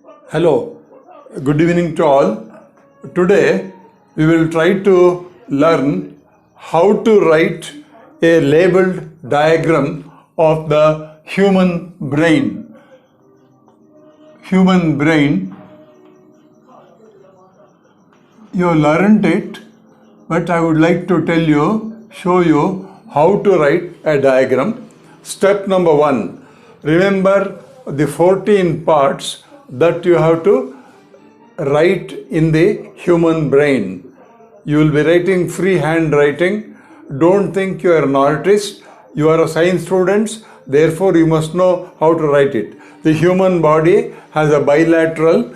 Hello, good evening to all. Today we will try to learn how to write a labeled diagram of the human brain. Human brain, you learned it, but I would like to show you how to write a diagram. Step number 1, remember the 14 parts that you have to write in the human brain. You will be writing freehand writing. Don't think you are an artist. You are a science student, therefore you must know how to write it. The human body has a bilateral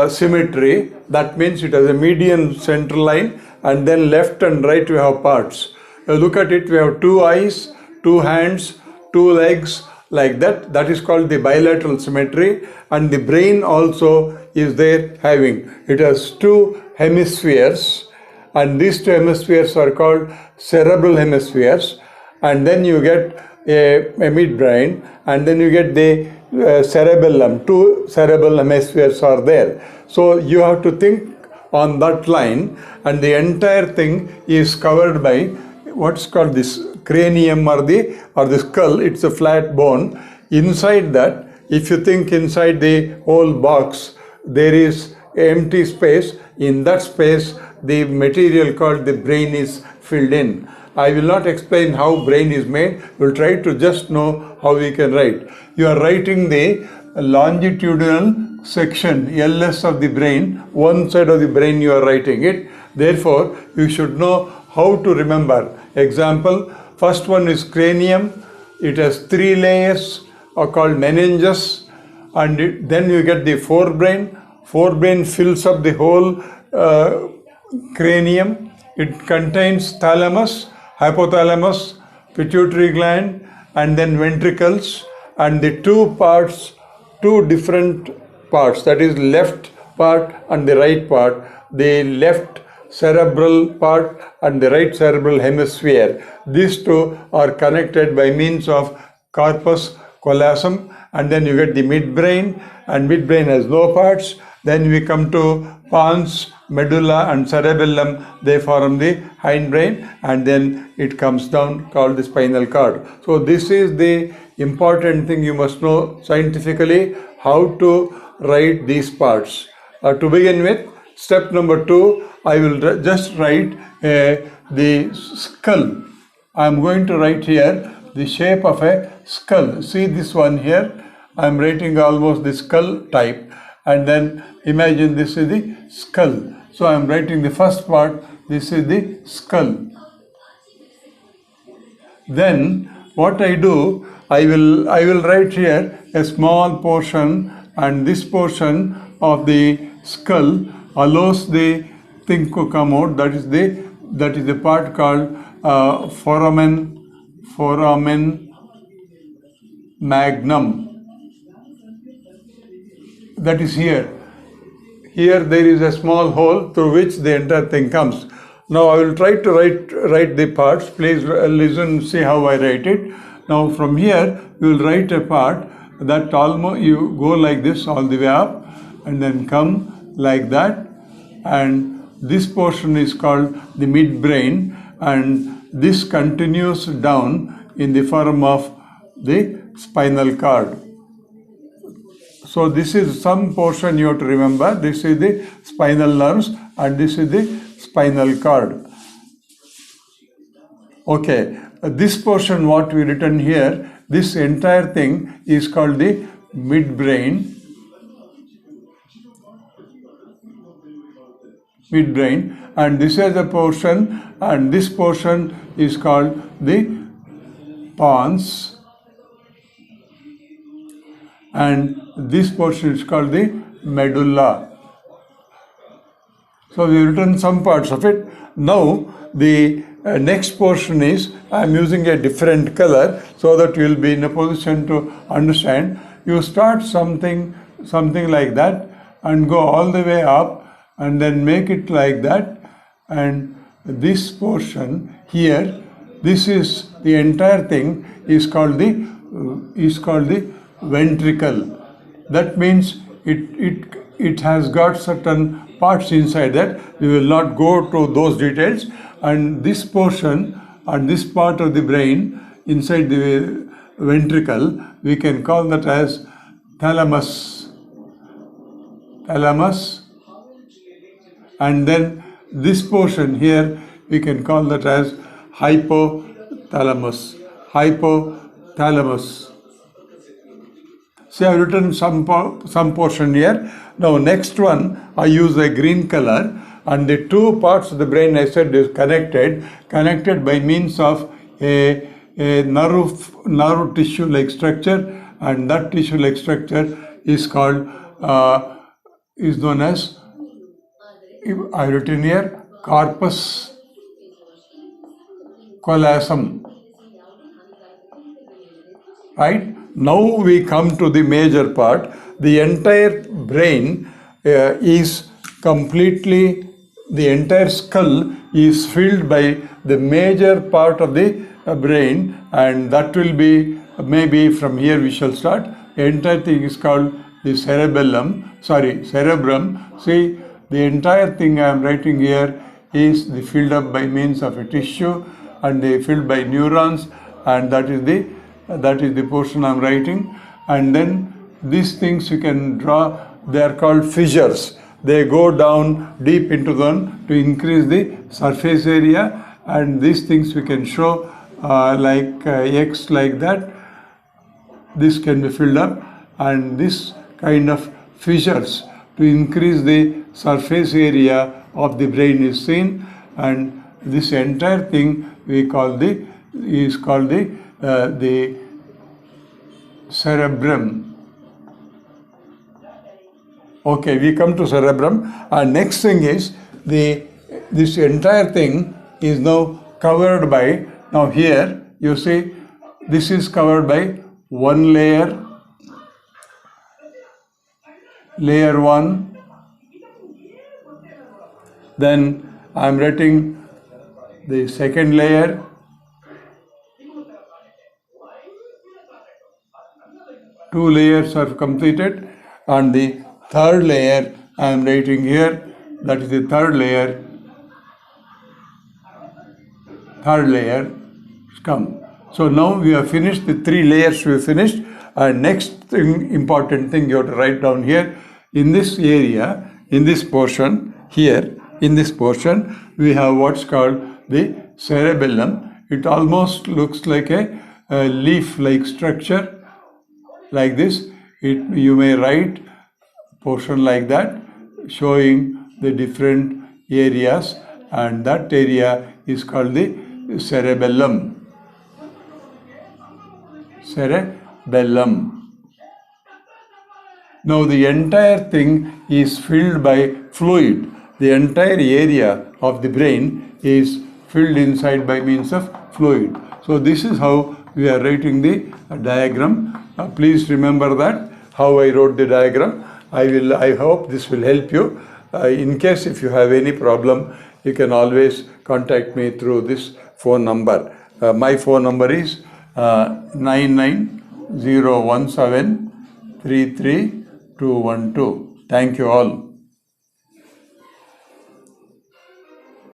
symmetry. That means it has a median central line, and then left and right we have parts. Look at it, we have 2 eyes, 2 hands, 2 legs, like that. That is called the bilateral symmetry. And the brain also is there having. It has 2 hemispheres, and these 2 hemispheres are called cerebral hemispheres. And then you get a midbrain, and then you get the cerebellum. 2 cerebral hemispheres are there. So you have to think on that line, and the entire thing is covered by what's called this cranium or the skull. It's a flat bone. Inside that, if you think inside the whole box, there is empty space. In that space, the material called the brain is filled in. I will not explain how brain is made. We'll try to just know how we can write. You are writing the longitudinal section, LS of the brain. One side of the brain you are writing it. Therefore, you should know how to remember. Example, first one is cranium. It has 3 layers called meninges, and then you get the forebrain. Forebrain fills up the whole cranium. It contains thalamus, hypothalamus, pituitary gland, and then ventricles, and the 2 different parts, that is left part and the right part, the left cerebral part and the right cerebral hemisphere. These 2 are connected by means of corpus callosum, and then you get the midbrain, and midbrain has no parts. Then we come to Pons, medulla and cerebellum. They form the hindbrain, and then it comes down called the spinal cord. So this is the important thing you must know scientifically, how to write these parts. To begin with, step number 2, I will just write the skull. I am going to write here the shape of a skull. See this one here. I am writing almost the skull type, and then imagine this is the skull. So I am writing the first part. This is the skull. Then what I do, I will write here a small portion, and this portion of the skull allows the thing to come out. That is the part called foramen magnum. That is here. Here there is a small hole through which the entire thing comes. Now I will try to write the parts. Please listen, see how I write it. Now from here you will write a part that almost you go like this all the way up, and then come like that, and this portion is called the midbrain, and this continues down in the form of the spinal cord. So this is some portion you have to remember. This is the spinal nerves, and this is the spinal cord. Okay, this portion what we written here, this entire thing is called the midbrain. And this is a portion, and this portion is called the pons, and this portion is called the medulla. So we have written some parts of it. Now the next portion is, I am using a different color so that you will be in a position to understand. You start something like that and go all the way up, and then make it like that, and this portion here, this is the entire thing is called the ventricle. That means it has got certain parts inside that. We will not go to those details. And this portion and this part of the brain inside the ventricle, we can call that as thalamus. And then this portion here, we can call that as hypothalamus. See, I've written some portion here. Now, next one, I use a green color, and the two parts of the brain, I said, is connected by means of a nerve tissue-like structure, and that tissue-like structure is called, is known as, I written here, corpus callosum. Right? Now we come to the major part. The entire brain is completely, the entire skull is filled by the major part of the brain, and that will be, maybe from here we shall start. The entire thing is called the cerebrum. See, the entire thing I am writing here is filled up by means of a tissue, and they filled by neurons, and that is the portion I am writing. And then these things you can draw, they are called fissures. They go down deep into them to increase the surface area, and these things we can show like X like that. This can be filled up, and this kind of fissures to increase the surface area of the brain is seen, and this entire thing is called the cerebrum. Okay, we come to cerebrum. Next thing is this entire thing is now covered by, now here you see this is covered by one layer, layer 1. Then I am writing the second layer, two layers are completed, and the third layer I am writing here, that is the third layer come. So now we have finished the 3 layers, we have finished. And next thing, important thing you have to write down here, in this area, in this portion here, in this portion, we have what's called the cerebellum. It almost looks like a leaf-like structure, like this. You may write portion like that, showing the different areas, and that area is called the cerebellum. Now the entire thing is filled by fluid. The entire area of the brain is filled inside by means of fluid. So this is how we are writing the diagram. Please remember that, how I wrote the diagram. I hope this will help you. In case if you have any problem, you can always contact me through this phone number. My phone number is 9901733 212. Thank you all.